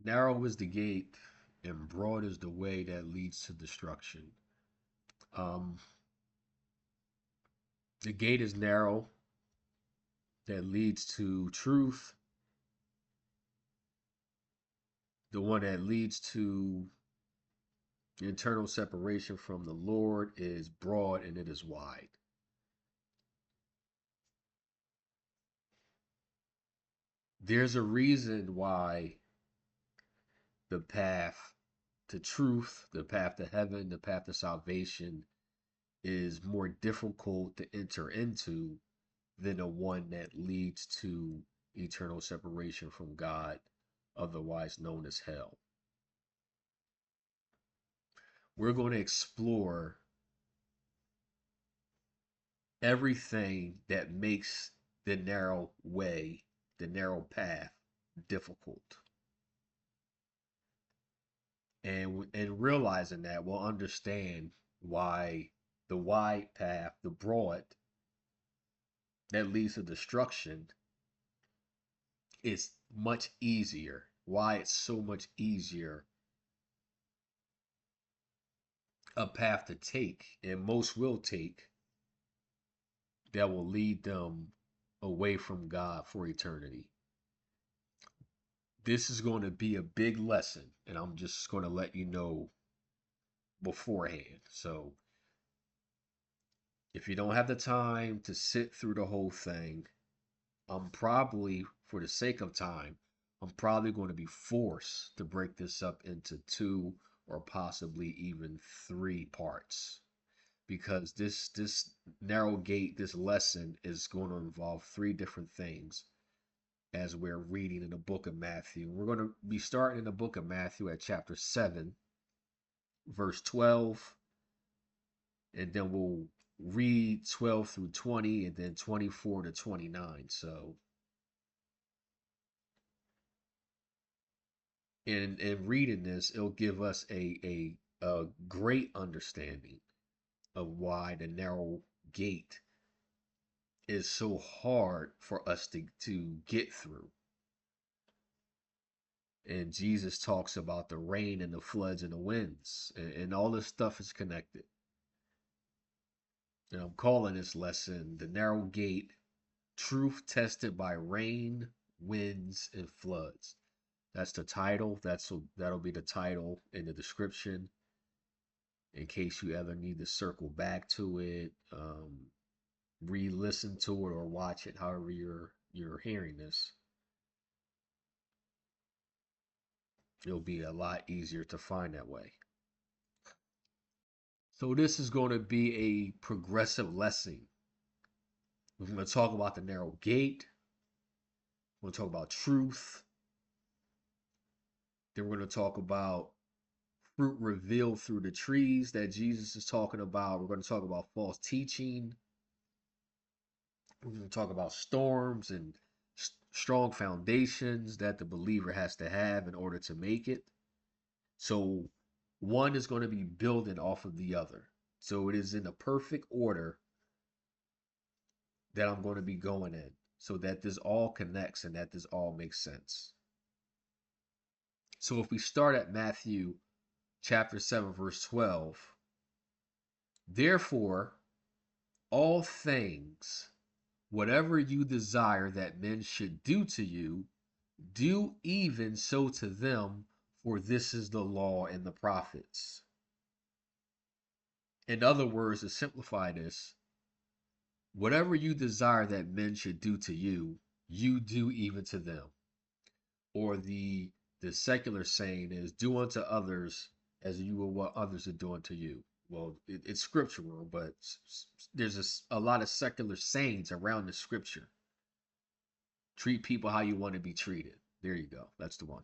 Narrow is the gate, and broad is the way that leads to destruction. Um, the gate is narrow that leads to truth. The one that leads to internal separation from the Lord is broad and it is wide. There's a reason why the path to truth, the path to heaven, the path to salvation is more difficult to enter into than the one that leads to eternal separation from God, otherwise known as hell. We're going to explore everything that makes the narrow way, the narrow path, difficult. And realizing that, we'll understand why the wide path, the broad that leads to destruction, is much easier. Why it's so much easier a path to take, and most will take, that will lead them away from God for eternity. This is going to be a big lesson, and I'm just going to let you know beforehand. So, if you don't have the time to sit through the whole thing, I'm probably, for the sake of time, I'm probably going to be forced to break this up into two or possibly even three parts because this narrow gate, this lesson is going to involve three different things as we're reading in the book of Matthew. We're going to be starting in the book of Matthew at chapter 7, verse 12, and then we'll read 12 through 20 and then 24 to 29. So in reading this, it'll give us a great understanding of why the narrow gate is so hard for us to get through. And Jesus talks about the rain and the floods and the winds, and all this stuff is connected. And I'm calling this lesson The Narrow Gate, Truth Tested by Rain, Winds, and Floods. That's the title. That'll be the title in the description in case you ever need to circle back to it, re-listen to it, or watch it. However you're hearing this, it'll be a lot easier to find that way. So this is going to be a progressive lesson. We're going to talk about the narrow gate. We're going to talk about truth. Then we're going to talk about fruit revealed through the trees that Jesus is talking about. We're going to talk about false teaching. We're going to talk about storms and strong foundations that the believer has to have in order to make it. So one is going to be building off of the other. So it is in a perfect order that I'm going to be going in so that this all connects and that this all makes sense. So if we start at Matthew chapter 7, verse 12, therefore, all things, whatever you desire that men should do to you, do even so to them, for this is the law and the prophets. In other words, to simplify this, whatever you desire that men should do to you, you do even to them. Or the secular saying is, do unto others as you will what others are doing to you. Well, it's scriptural, but there's a lot of secular sayings around the scripture. Treat people how you want to be treated. There you go. That's the one.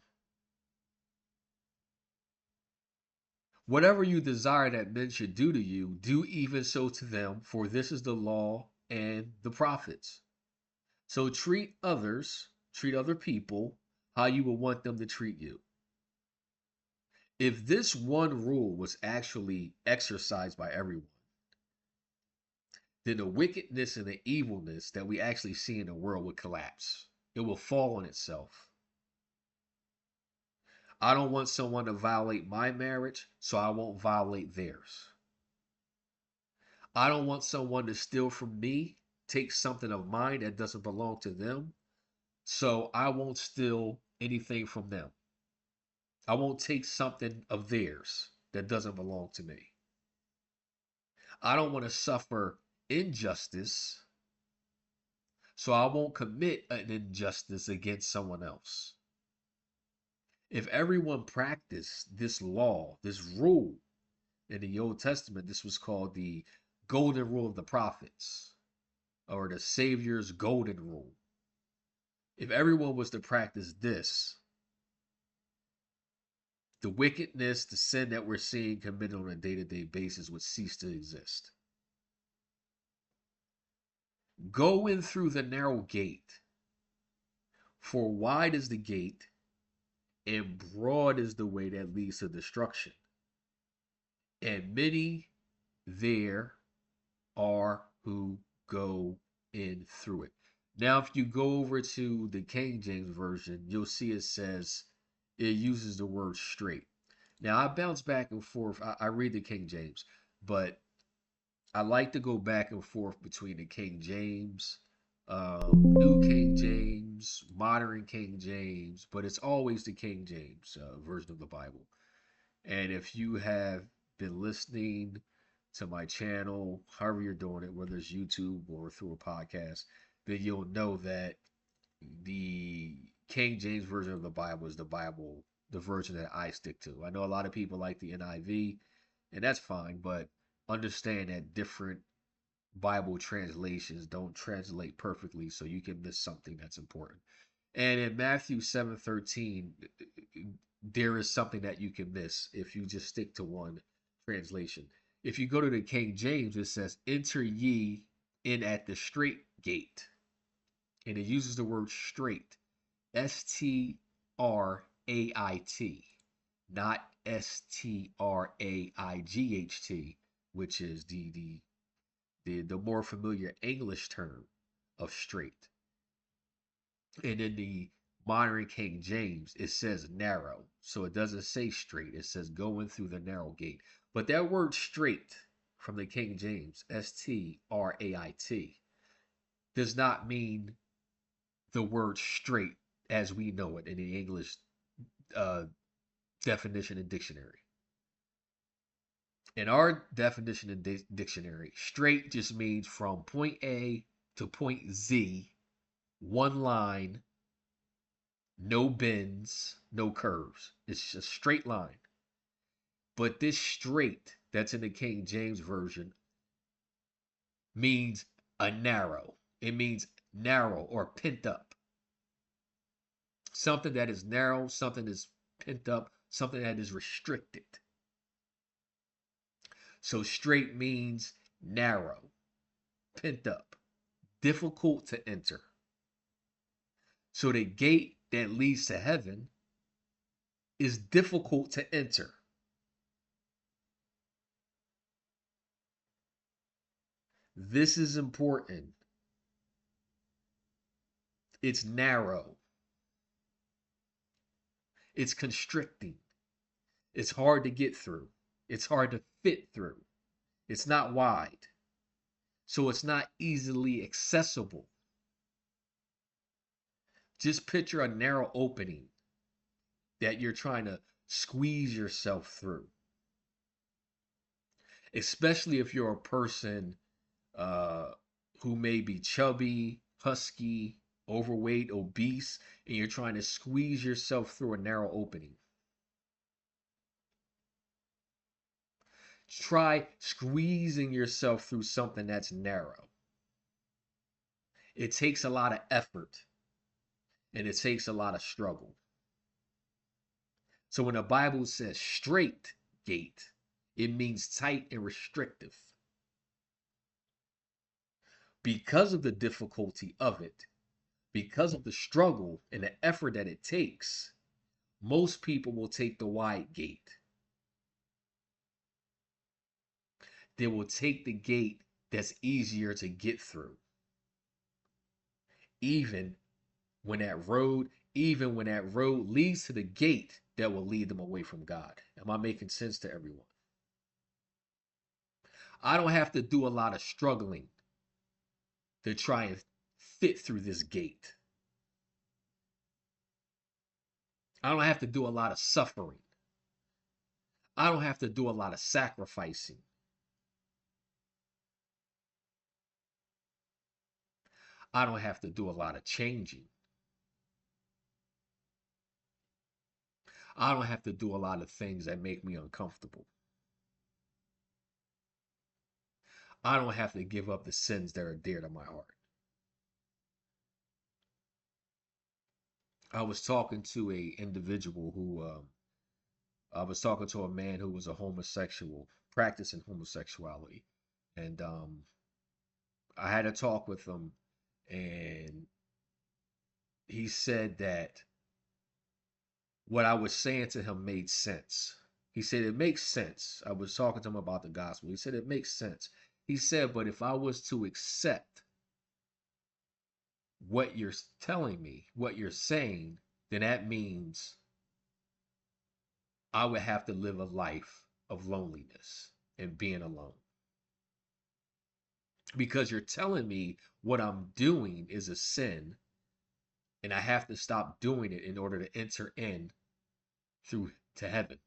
Whatever you desire that men should do to you, do even so to them, for this is the law and the prophets. So treat others, treat other people how you would want them to treat you. If this one rule was actually exercised by everyone, then the wickedness and the evilness that we actually see in the world would collapse. It will fall on itself. I don't want someone to violate my marriage, so I won't violate theirs. I don't want someone to steal from me, take something of mine that doesn't belong to them, so I won't steal anything from them. I won't take something of theirs that doesn't belong to me. I don't want to suffer injustice, so I won't commit an injustice against someone else. If everyone practiced this law, this rule, in the Old Testament, this was called the golden rule of the prophets, or the Savior's golden rule. If everyone was to practice this, the wickedness, the sin that we're seeing committed on a day-to-day basis would cease to exist. Go in through the narrow gate, for wide is the gate, and broad is the way that leads to destruction, and many there are who go in through it. Now, if you go over to the King James Version, you'll see it says, it uses the word straight. Now, I bounce back and forth. I read the King James, but I like to go back and forth between the King James, New King James, Modern King James, but it's always the King James version of the Bible. And if you have been listening to my channel, however you're doing it, whether it's YouTube or through a podcast, then you'll know that the King James version of the Bible is the Bible, the version that I stick to. I know a lot of people like the NIV, and that's fine, but understand that different Bible translations don't translate perfectly, so you can miss something that's important. And in Matthew 7:13, there is something that you can miss if you just stick to one translation. If you go to the King James, it says, "Enter ye in at the straight gate." And it uses the word straight, Straight, not Straight, which is the more familiar English term of straight. And in the modern King James, it says narrow. So it doesn't say straight. It says going through the narrow gate. But that word straight from the King James, Straight, does not mean the word straight as we know it in the English uh, definition and dictionary. In our definition and dictionary, straight just means from point A to point Z, one line, no bends, no curves. It's a straight line. But this straight that's in the King James Version means a narrow. It means narrow or pent up. Something that is narrow, something that is pent up, something that is restricted. So straight means narrow, pent up, difficult to enter. So the gate that leads to heaven is difficult to enter. This is important. It's narrow. It's constricting. It's hard to get through. It's hard to fit through. It's not wide. So it's not easily accessible. Just picture a narrow opening that you're trying to squeeze yourself through. Especially if you're a person who may be chubby, husky, overweight, obese, and you're trying to squeeze yourself through a narrow opening. Try squeezing yourself through something that's narrow. It takes a lot of effort and it takes a lot of struggle. So when the Bible says straight gate, it means tight and restrictive. Because of the difficulty of it, because of the struggle and the effort that it takes, most people will take the wide gate. They will take the gate that's easier to get through. Even when that road even when that road leads to the gate that will lead them away from God. Am I making sense to everyone? I don't have to do a lot of struggling to try and fit through this gate. I don't have to do a lot of suffering. I don't have to do a lot of sacrificing. I don't have to do a lot of changing. I don't have to do a lot of things that make me uncomfortable. I don't have to give up the sins that are dear to my heart. I was talking to a individual who I was talking to a man who was a homosexual, practicing homosexuality. And I had a talk with him, and he said that what I was saying to him made sense. He said, it makes sense. I was talking to him about the gospel. He said, it makes sense. He said, but if I was to accept what you're telling me, what you're saying, then that means I would have to live a life of loneliness and being alone. Because you're telling me what I'm doing is a sin, and I have to stop doing it in order to enter in through to heaven.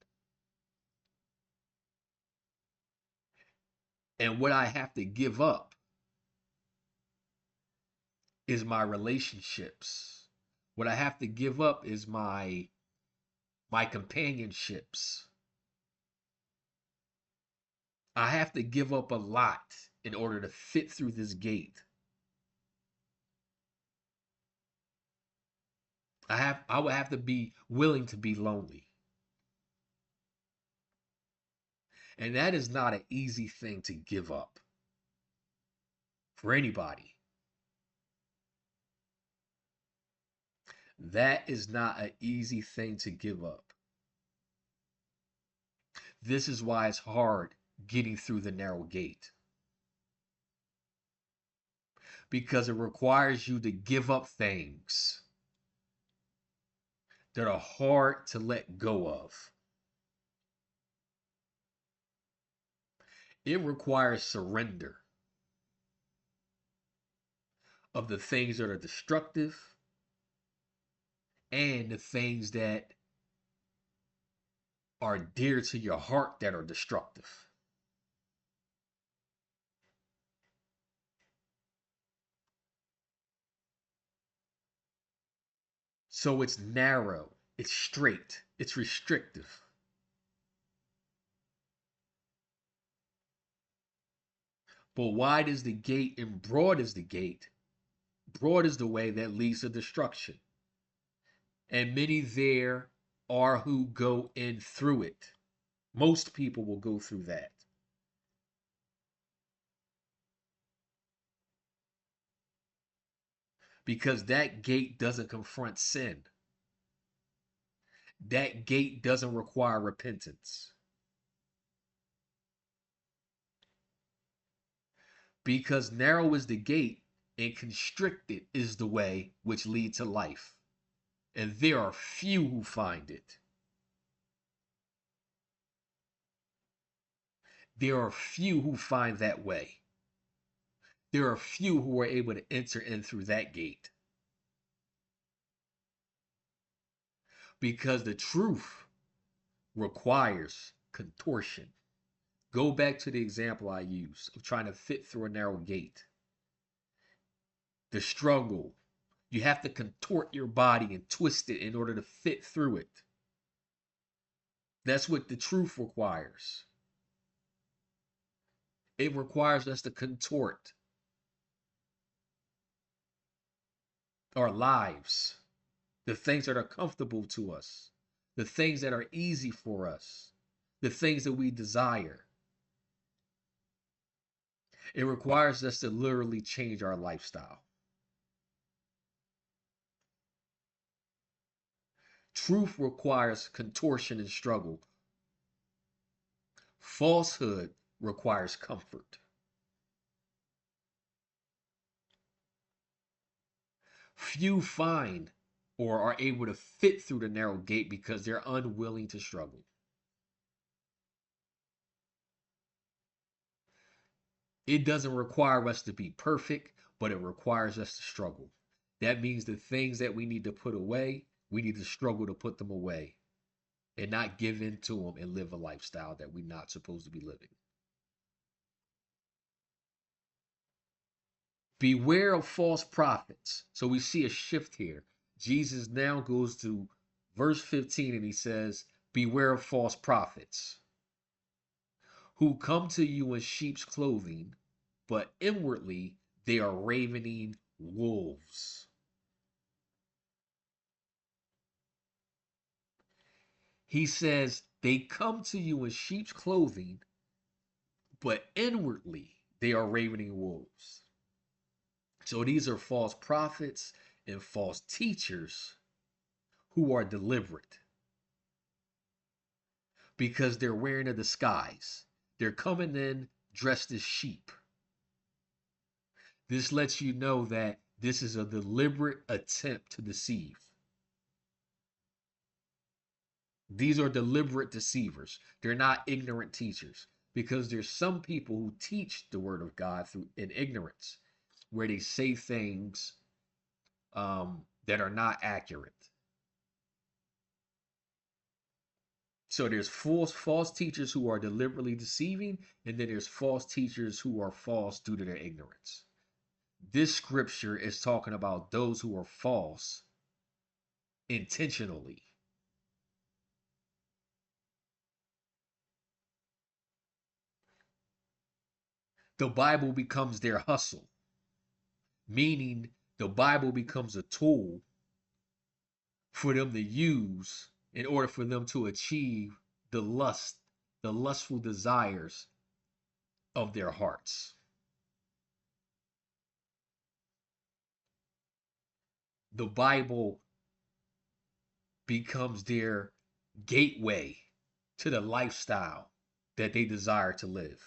And what I have to give up is my relationships. What I have to give up is my companionships. I have to give up a lot in order to fit through this gate. I would have to be willing to be lonely. And that is not an easy thing to give up for anybody. That is not an easy thing to give up. This is why it's hard getting through the narrow gate. Because it requires you to give up things that are hard to let go of. It requires surrender of the things that are destructive and the things that are dear to your heart that are destructive. So it's narrow, it's straight, it's restrictive. But wide is the gate and broad is the gate. Broad is the way that leads to destruction. And many there are who go in through it. Most people will go through that. Because that gate doesn't confront sin. That gate doesn't require repentance. Because narrow is the gate and constricted is the way which leads to life. And there are few who find it. There are few who find that way. There are few who are able to enter in through that gate. Because the truth requires contortion. Go back to the example I used of trying to fit through a narrow gate. The struggle. You have to contort your body and twist it in order to fit through it. That's what the truth requires. It requires us to contort our lives, the things that are comfortable to us, the things that are easy for us, the things that we desire. It requires us to literally change our lifestyle. Truth requires contortion and struggle. Falsehood requires comfort. Few find or are able to fit through the narrow gate because they're unwilling to struggle. It doesn't require us to be perfect, but it requires us to struggle. That means the things that we need to put away, we need to struggle to put them away and not give in to them and live a lifestyle that we're not supposed to be living. Beware of false prophets. So we see a shift here. Jesus now goes to verse 15 and he says, beware of false prophets who come to you in sheep's clothing, but inwardly they are ravening wolves. He says they come to you in sheep's clothing, but inwardly they are ravening wolves. So these are false prophets and false teachers who are deliberate because they're wearing a disguise. They're coming in dressed as sheep. This lets you know that this is a deliberate attempt to deceive. These are deliberate deceivers. They're not ignorant teachers because there's some people who teach the word of God through in ignorance, where they say things that are not accurate. So there's false teachers who are deliberately deceiving, and then there's false teachers who are false due to their ignorance. This scripture is talking about those who are false intentionally. The Bible becomes their hustle, meaning the Bible becomes a tool for them to use in order for them to achieve the lustful desires of their hearts. The Bible becomes their gateway to the lifestyle that they desire to live.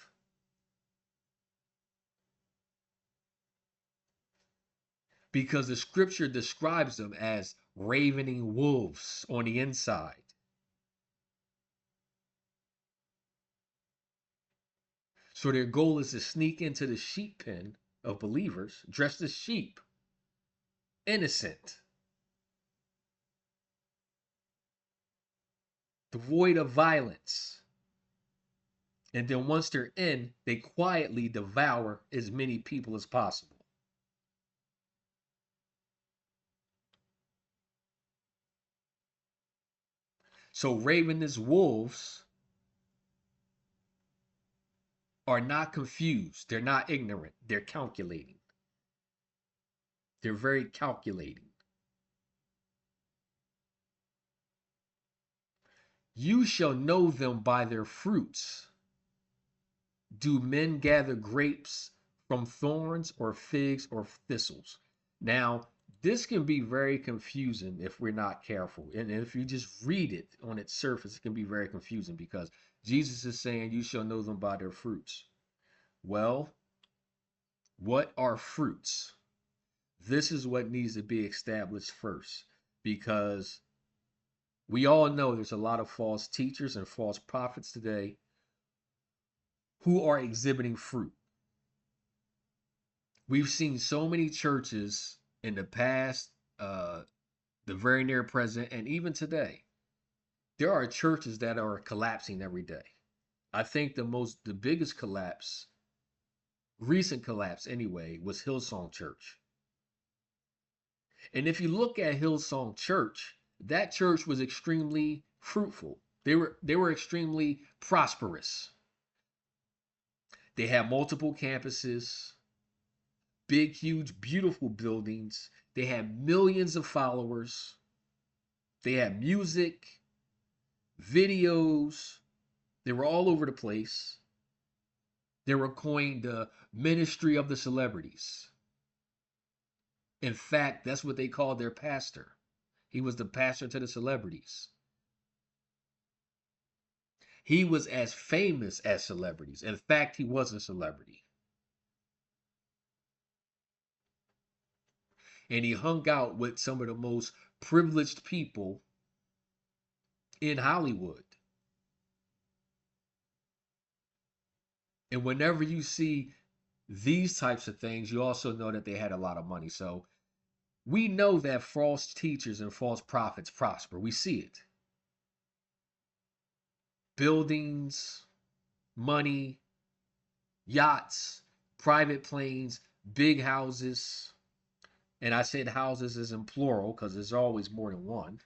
Because the scripture describes them as ravening wolves on the inside. So their goal is to sneak into the sheep pen of believers dressed as sheep, innocent, devoid of violence. And then once they're in, they quietly devour as many people as possible. So ravenous wolves are not confused. They're not ignorant. They're calculating. They're very calculating. You shall know them by their fruits. Do men gather grapes from thorns or figs or thistles? Now, this can be very confusing if we're not careful. And if you just read it on its surface, it can be very confusing because Jesus is saying, you shall know them by their fruits. Well, what are fruits? This is what needs to be established first because we all know there's a lot of false teachers and false prophets today who are exhibiting fruit. We've seen so many churches in the past, the very near present, and even today. There are churches that are collapsing every day. I think the biggest collapse, recent collapse anyway, was Hillsong Church. And if you look at Hillsong Church, that church was extremely fruitful. They were extremely prosperous. They had multiple campuses, big, huge, beautiful buildings. They had millions of followers. They had music, videos. They were all over the place. They were coined the ministry of the celebrities. In fact, that's what they called their pastor. He was the pastor to the celebrities. He was as famous as celebrities. In fact, he was a celebrity. And he hung out with some of the most privileged people in Hollywood. And whenever you see these types of things, you also know that they had a lot of money. So we know that false teachers and false prophets prosper. We see it. Buildings, money, yachts, private planes, big houses. And I said houses is in plural because there's always more than one.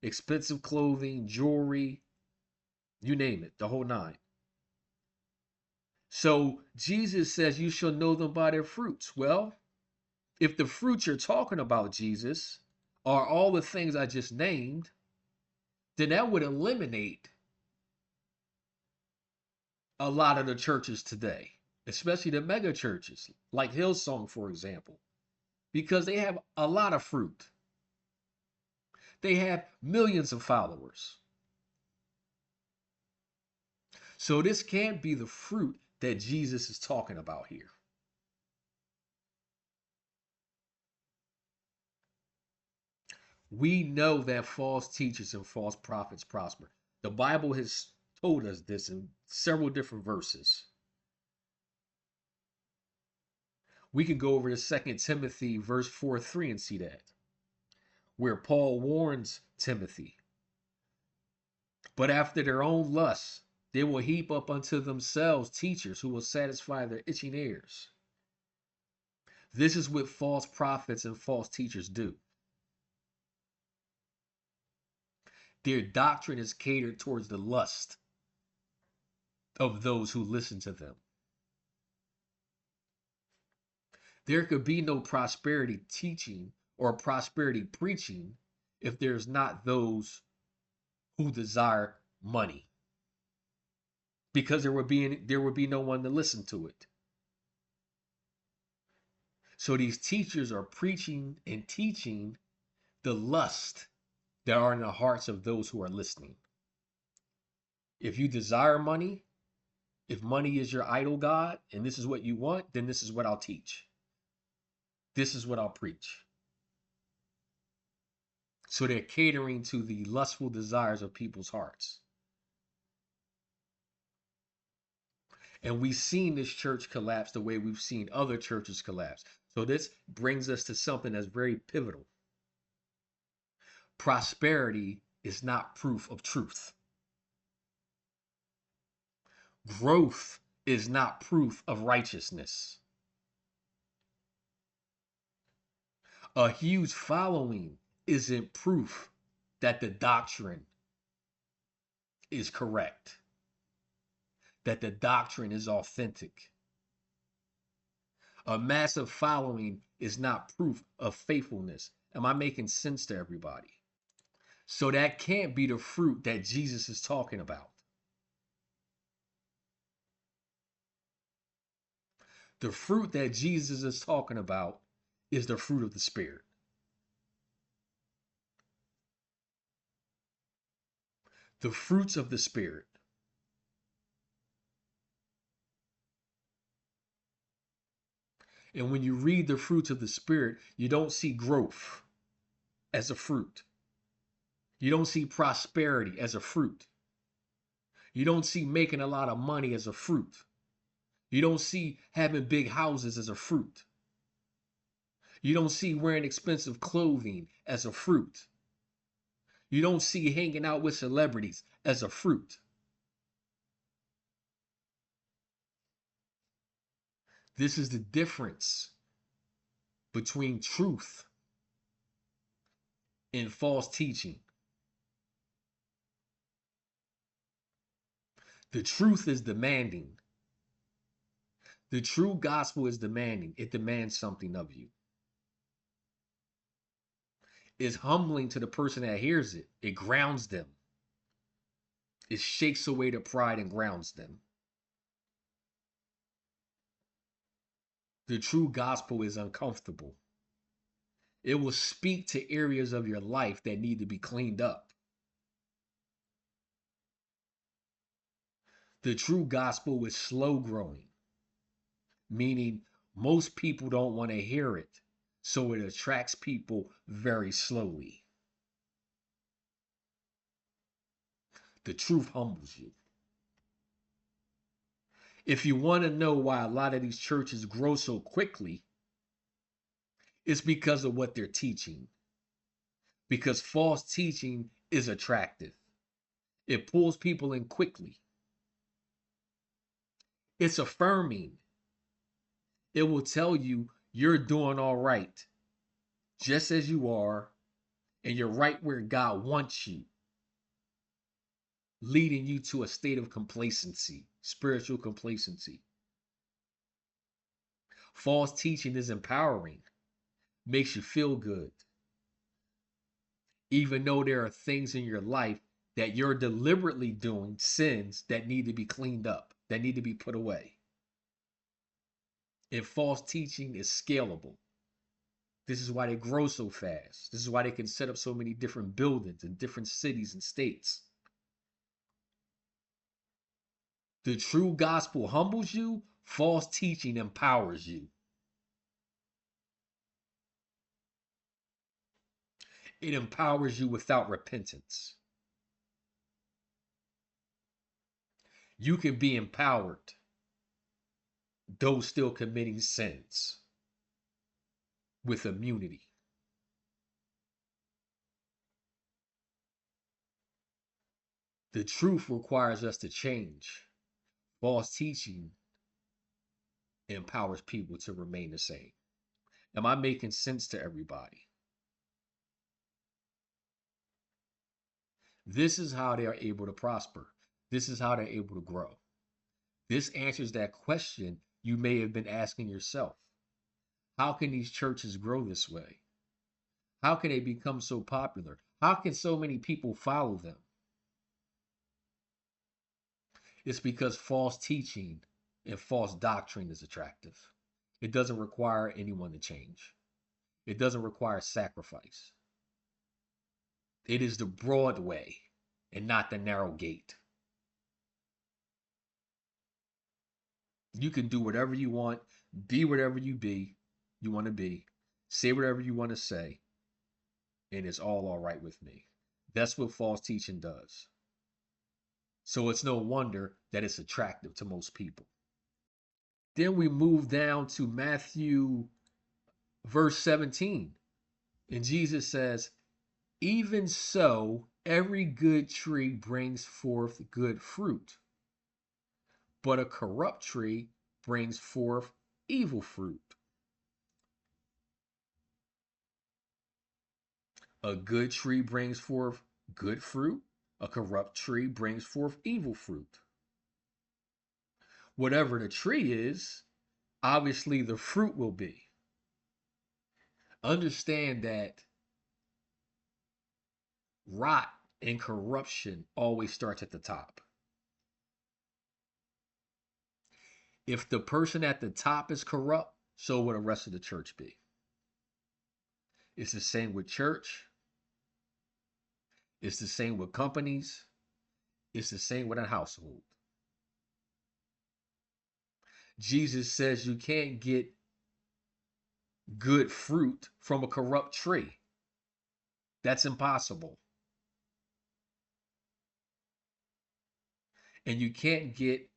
Expensive clothing, jewelry, you name it, the whole nine. So Jesus says, you shall know them by their fruits. Well, if the fruits you're talking about, Jesus, are all the things I just named, then that would eliminate a lot of the churches today, especially the mega churches, like Hillsong, for example, because they have a lot of fruit. They have millions of followers. So this can't be the fruit that Jesus is talking about here. We know that false teachers and false prophets prosper. The Bible has told us this in several different verses. We can go over to 2 Timothy verse 4:3 and see that, where Paul warns Timothy. But after their own lusts, they will heap up unto themselves teachers who will satisfy their itching ears. This is what false prophets and false teachers do. Their doctrine is catered towards the lust of those who listen to them. There could be no prosperity teaching or prosperity preaching if there's not those who desire money, because there would be no one to listen to it. So these teachers are preaching and teaching the lust that are in the hearts of those who are listening. If you desire money, if money is your idol god and this is what you want, then this is what I'll teach. This is what I'll preach. So they're catering to the lustful desires of people's hearts. And we've seen this church collapse the way we've seen other churches collapse. So this brings us to something that's very pivotal. Prosperity is not proof of truth. Growth is not proof of righteousness. A huge following isn't proof that the doctrine is correct, that the doctrine is authentic. A massive following is not proof of faithfulness. Am I making sense to everybody? So that can't be the fruit that Jesus is talking about. The fruit that Jesus is talking about is the fruit of the Spirit. The fruits of the Spirit. And when you read the fruits of the Spirit, you don't see growth as a fruit. You don't see prosperity as a fruit. You don't see making a lot of money as a fruit. You don't see having big houses as a fruit. You don't see wearing expensive clothing as a fruit. You don't see hanging out with celebrities as a fruit. This is the difference between truth and false teaching. The truth is demanding. The true gospel is demanding. It demands something of you. It's humbling to the person that hears it. It grounds them. It shakes away the pride and grounds them. The true gospel is uncomfortable. It will speak to areas of your life that need to be cleaned up. The true gospel is slow growing, meaning most people don't want to hear it So it attracts people very slowly. The truth humbles you. If you want to know why a lot of these churches grow so quickly, it's because of what they're teaching. Because false teaching is attractive, it pulls people in quickly. It's affirming. It will tell you you're doing all right, just as you are, and you're right where God wants you, leading you to a state of complacency, spiritual complacency. False teaching is empowering, makes you feel good, even though there are things in your life that you're deliberately doing, sins that need to be cleaned up, that need to be put away. And false teaching is scalable. This is why they grow so fast. This is why they can set up so many different buildings in different cities and states. The true gospel humbles you, false teaching empowers you. It empowers you without repentance. You can be empowered, though still committing sins, with immunity. The truth requires us to change. False teaching empowers people to remain the same. Am I making sense to everybody? This is how they are able to prosper. This is how they're able to grow. This answers that question you may have been asking yourself. How can these churches grow this way? How can they become so popular? How can so many people follow them? It's because false teaching and false doctrine is attractive. It doesn't require anyone to change. It doesn't require sacrifice. It is the broad way and not the narrow gate. You can do whatever you want, be whatever you want to be, say whatever you want to say, and it's all right with me. That's what false teaching does. So it's no wonder that it's attractive to most people. Then we move down to Matthew verse 17. And Jesus says, "Even so, every good tree brings forth good fruit, but a corrupt tree brings forth evil fruit." A good tree brings forth good fruit, a corrupt tree brings forth evil fruit. Whatever the tree is, obviously the fruit will be. Understand that rot and corruption always starts at the top. If the person at the top is corrupt, so will the rest of the church be. It's the same with church. It's the same with companies. It's the same with a household. Jesus says you can't get good fruit from a corrupt tree. That's impossible. And you can't get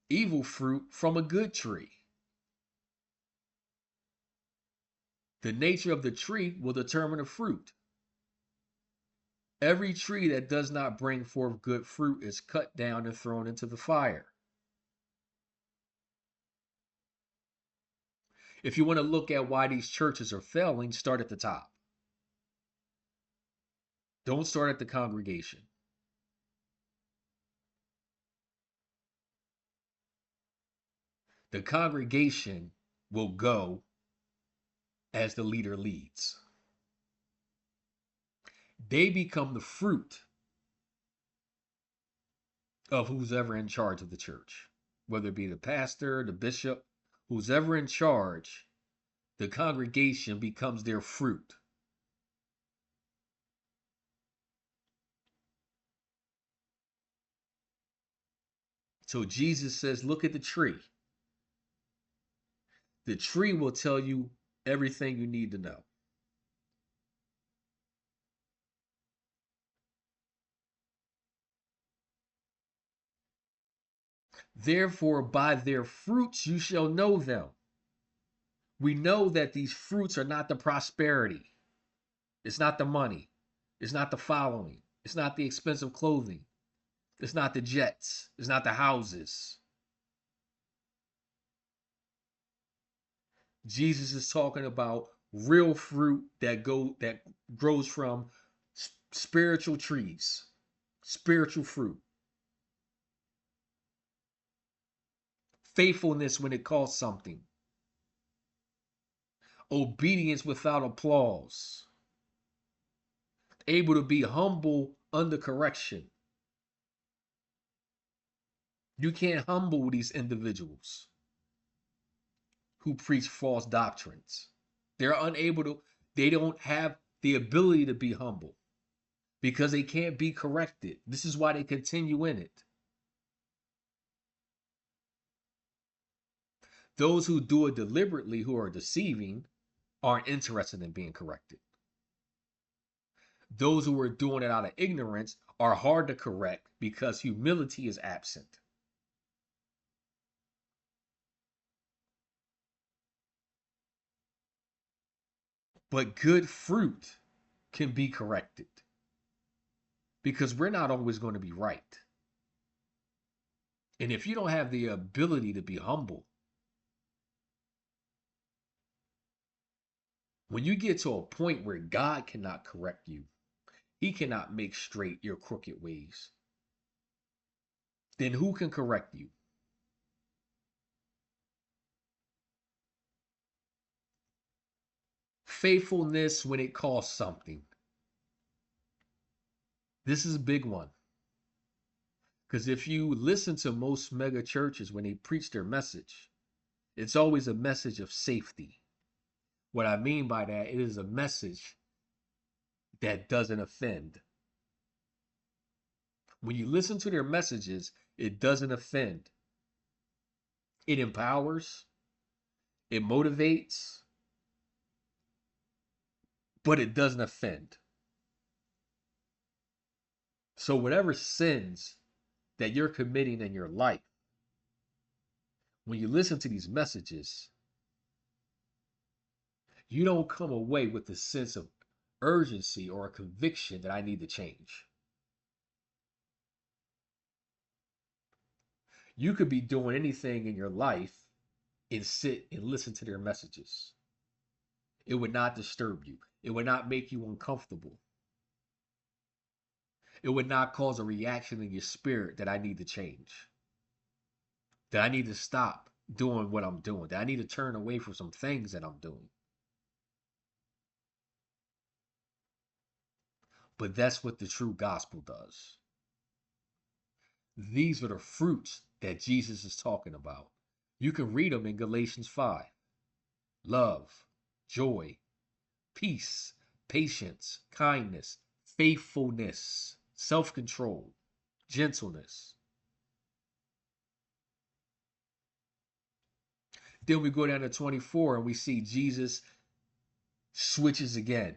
evil fruit from a good tree. The nature of the tree will determine the fruit. Every tree that does not bring forth good fruit is cut down and thrown into the fire. If you want to look at why these churches are failing, start at the top. Don't start at the congregation. The congregation will go as the leader leads. They become the fruit of who's ever in charge of the church, whether it be the pastor, the bishop, who's ever in charge. The congregation becomes their fruit. So Jesus says, look at the tree. The tree will tell you Everything you need to know. Therefore, by their fruits you shall know them. We know that these fruits are not the prosperity. It's not the money. It's not the following. It's not the expensive clothing. It's not the jets. It's not the houses. Jesus is talking about real fruit that grows from spiritual trees, spiritual fruit. Faithfulness when it costs something. Obedience without applause. Able to be humble under correction. You can't humble these individuals who preach false doctrines. They're unable to, they don't have the ability to be humble because they can't be corrected. This is why they continue in it. Those who do it deliberately, who are deceiving, aren't interested in being corrected. Those who are doing it out of ignorance are hard to correct because humility is absent. But good fruit can be corrected because we're not always going to be right. And if you don't have the ability to be humble, when you get to a point where God cannot correct you, He cannot make straight your crooked ways, then who can correct you? Faithfulness when it costs something. This is a big one. Because if you listen to most mega churches when they preach their message, it's always a message of safety. What I mean by that, it is a message that doesn't offend. When you listen to their messages, it doesn't offend. It empowers, it motivates, but it doesn't offend. So, whatever sins that you're committing in your life, when you listen to these messages, you don't come away with the sense of urgency or a conviction that I need to change. You could be doing anything in your life and sit and listen to their messages. It would not disturb you. It would not make you uncomfortable. It would not cause a reaction in your spirit that I need to change, that I need to stop doing what I'm doing, that I need to turn away from some things that I'm doing. But that's what the true gospel does. These are the fruits that Jesus is talking about. You can read them in Galatians 5. Love, joy, peace, patience, kindness, faithfulness, self-control, gentleness. Then we go down to 24 and we see Jesus switches again.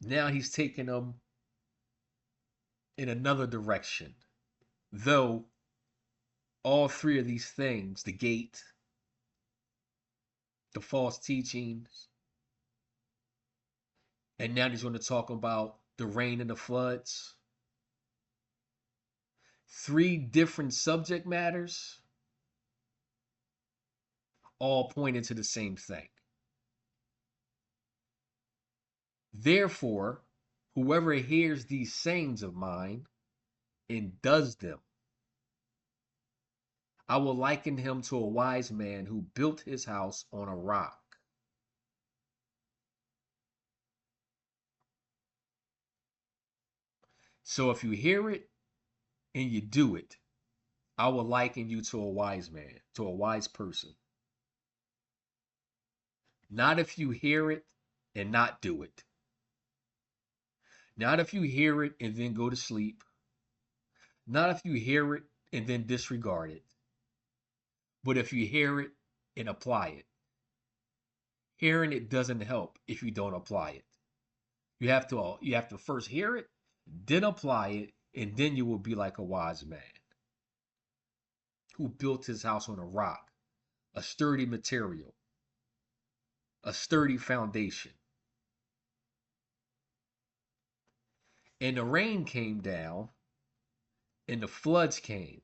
Now he's taking them in another direction. Though all three of these things, the gate, the false teachings, and now he's going to talk about the rain and the floods. Three different subject matters, all pointing to the same thing. Therefore, whoever hears these sayings of mine and does them, I will liken him to a wise man who built his house on a rock. So if you hear it and you do it, I will liken you to a wise man, to a wise person. Not if you hear it and not do it. Not if you hear it and then go to sleep. Not if you hear it and then disregard it. But if you hear it and apply it. Hearing it doesn't help if you don't apply it. You have to first hear it, then apply it, and then you will be like a wise man who built his house on a rock, a sturdy material, a sturdy foundation. And the rain came down, and the floods came,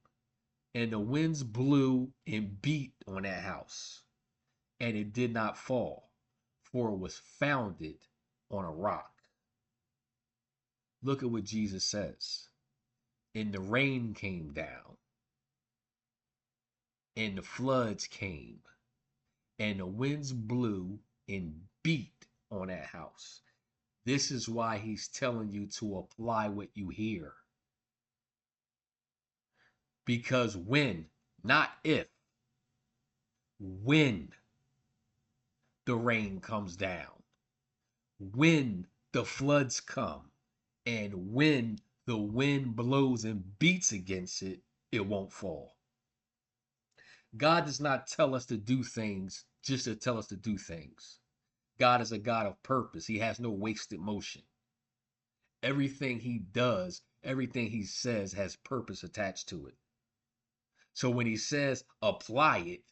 and the winds blew and beat on that house, and it did not fall, for it was founded on a rock. Look at what Jesus says. And the rain came down, and the floods came, and the winds blew and beat on that house. This is why he's telling you to apply what you hear. Because when, not if, when the rain comes down, when the floods come, and when the wind blows and beats against it, it won't fall. God does not tell us to do things just to tell us to do things. God is a God of purpose. He has no wasted motion. Everything he does, everything he says has purpose attached to it. So when he says apply it,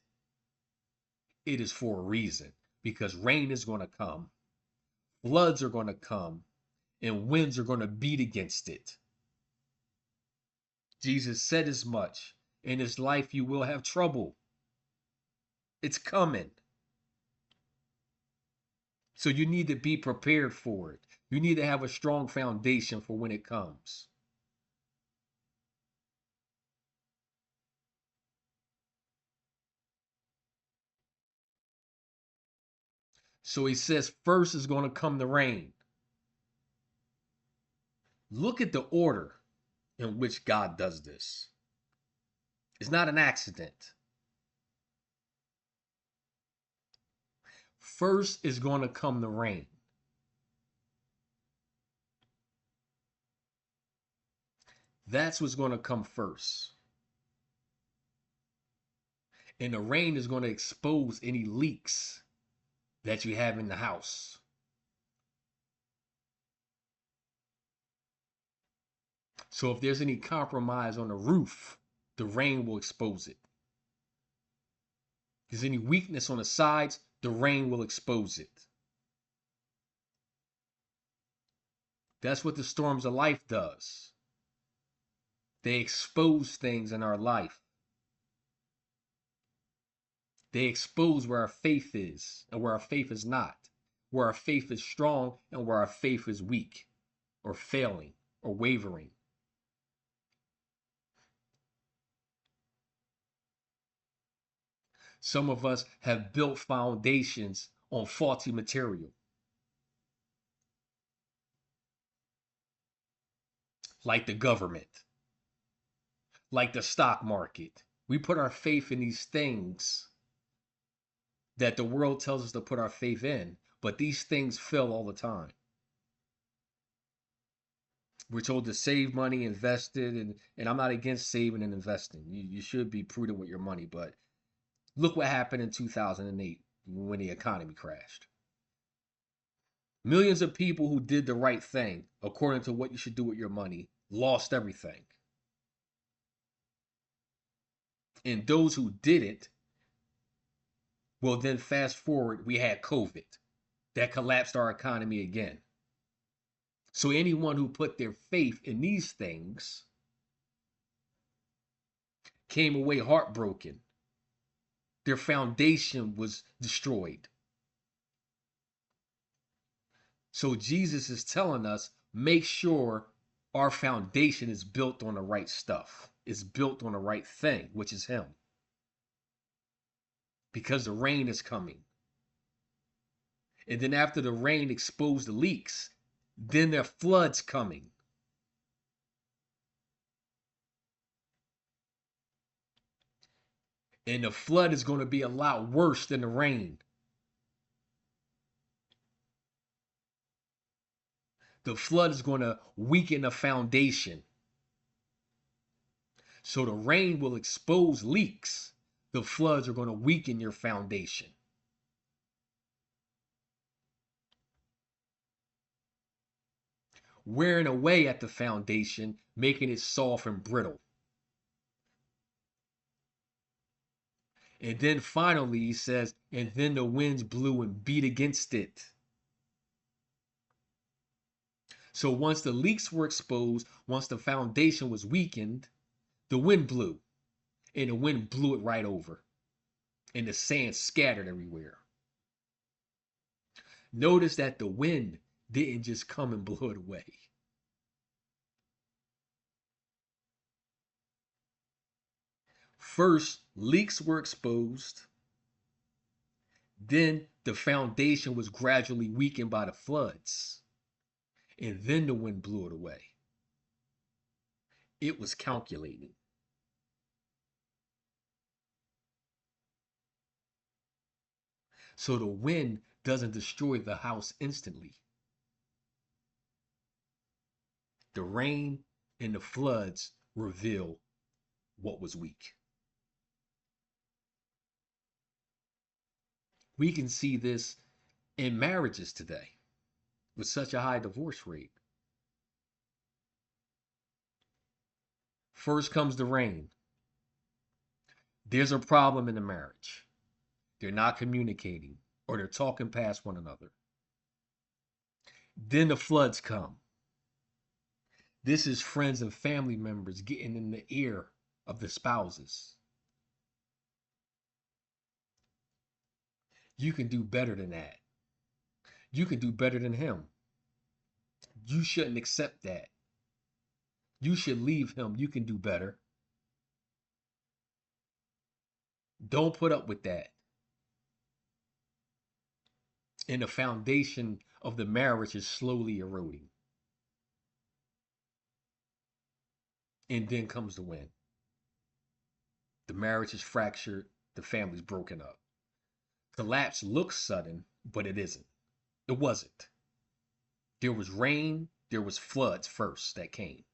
it is for a reason. Because rain is going to come, floods are going to come, and winds are going to beat against it. Jesus said as much. In this life you will have trouble. It's coming. So you need to be prepared for it. You need to have a strong foundation for when it comes. So he says, first is going to come the rain. Look at the order in which God does this. It's not an accident. First is going to come the rain. That's what's going to come first. And the rain is going to expose any leaks that you have in the house. So if there's any compromise on the roof, the rain will expose it. If there's any weakness on the sides, the rain will expose it. That's what the storms of life does. They expose things in our life. They expose where our faith is and where our faith is not, where our faith is strong and where our faith is weak or failing or wavering. Some of us have built foundations on faulty material, like the government, like the stock market. We put our faith in these things that the world tells us to put our faith in, but these things fail all the time. We're told to save money, invest it, and I'm not against saving and investing. You should be prudent with your money, but look what happened in 2008 when the economy crashed. Millions of people who did the right thing, according to what you should do with your money, lost everything. And those who didn't, well, then fast forward, we had COVID that collapsed our economy again. So anyone who put their faith in these things came away heartbroken. Their foundation was destroyed. So Jesus is telling us, make sure our foundation is built on the right stuff. It's built on the right thing, which is him. Because the rain is coming. And then after the rain exposed the leaks, then there are floods coming. And the flood is going to be a lot worse than the rain. The flood is going to weaken the foundation. So the rain will expose leaks. The floods are going to weaken your foundation. wearing away at the foundation, making it soft and brittle. And then finally, he says, and then the winds blew and beat against it. So once the leaks were exposed, once the foundation was weakened, the wind blew. And the wind blew it right over. And the sand scattered everywhere. Notice that the wind didn't just come and blow it away. First, leaks were exposed. Then the foundation was gradually weakened by the floods. And then the wind blew it away. It was calculated. So the wind doesn't destroy the house instantly. The rain and the floods reveal what was weak. We can see this in marriages today with such a high divorce rate. First comes the rain. There's a problem in the marriage. They're not communicating or they're talking past one another. Then the floods come. This is friends and family members getting in the ear of the spouses. You can do better than that. You can do better than him. You shouldn't accept that. You should leave him. You can do better. Don't put up with that. And the foundation of the marriage is slowly eroding. And then comes the wind. The marriage is fractured. The family's broken up. Collapse looks sudden, but it isn't. It wasn't. There was rain. There was floods first that came.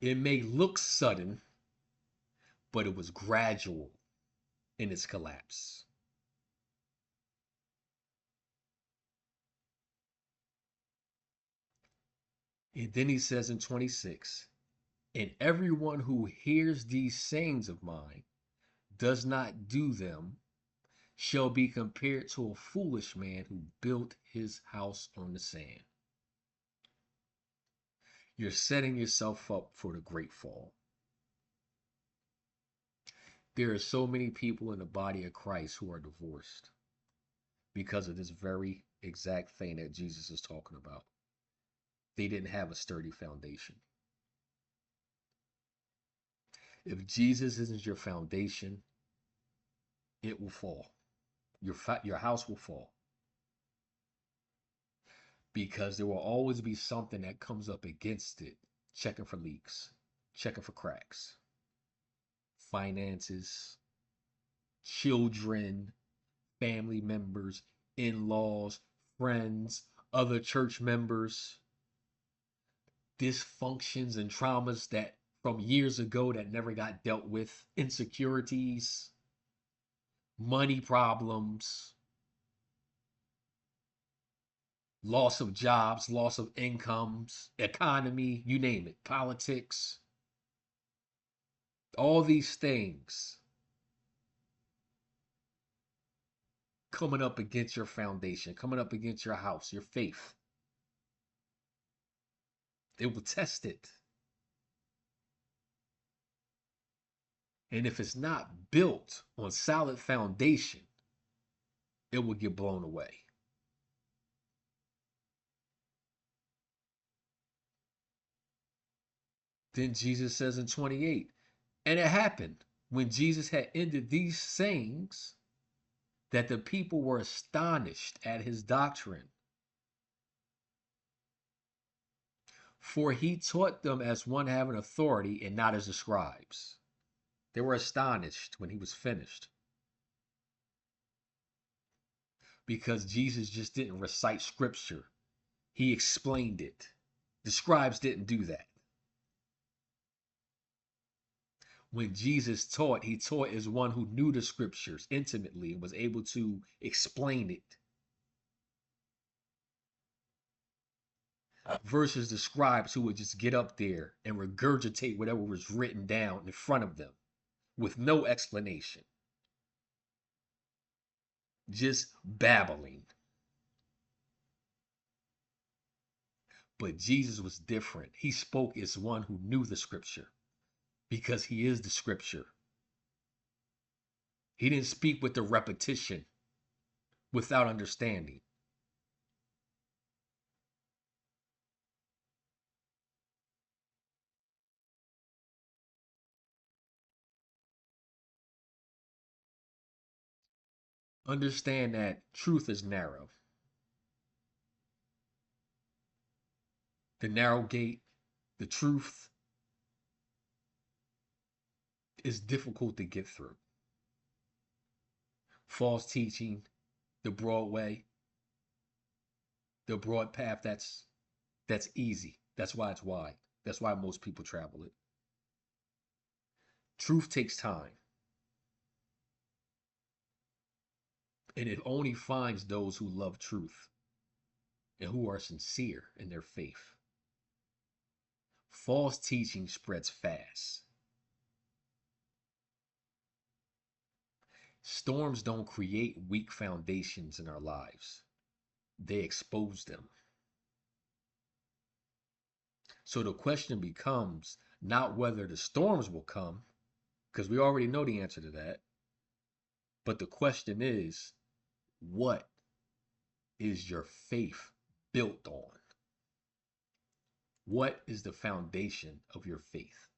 It may look sudden, but it was gradual in its collapse. And then he says in 26, and everyone who hears these sayings of mine does not do them shall be compared to a foolish man who built his house on the sand. You're setting yourself up for the great fall. There are so many people in the body of Christ who are divorced because of this very exact thing that Jesus is talking about. They didn't have a sturdy foundation. If Jesus isn't your foundation, it will fall. Your house will fall. Because there will always be something that comes up against it, checking for leaks, checking for cracks. Finances, children, family members, in-laws, friends, other church members, dysfunctions and traumas that from years ago that never got dealt with, insecurities, money problems, loss of jobs, loss of incomes, economy, you name it, politics, all these things coming up against your foundation, coming up against your house, your faith. It will test it. And if it's not built on solid foundation, it will get blown away. Then Jesus says in 28, and it happened when Jesus had ended these sayings that the people were astonished at his doctrine. For he taught them as one having authority and not as the scribes. They were astonished when he was finished. Because Jesus just didn't recite scripture. He explained it. The scribes didn't do that. When Jesus taught, he taught as one who knew the scriptures intimately and was able to explain it versus the scribes who would just get up there and regurgitate whatever was written down in front of them with no explanation, just babbling. But Jesus was different. He spoke as one who knew the scripture because he is the scripture. He didn't speak with the repetition without understanding. Understand that truth is narrow. The narrow gate, the truth is difficult to get through. False teaching, the broad way, the broad path, that's easy. That's why it's wide. That's why most people travel it. Truth takes time. And it only finds those who love truth and who are sincere in their faith. False teaching spreads fast. Storms don't create weak foundations in our lives, they expose them. So the question becomes not whether the storms will come, because we already know the answer to that, but the question is, what is your faith built on? What is the foundation of your faith?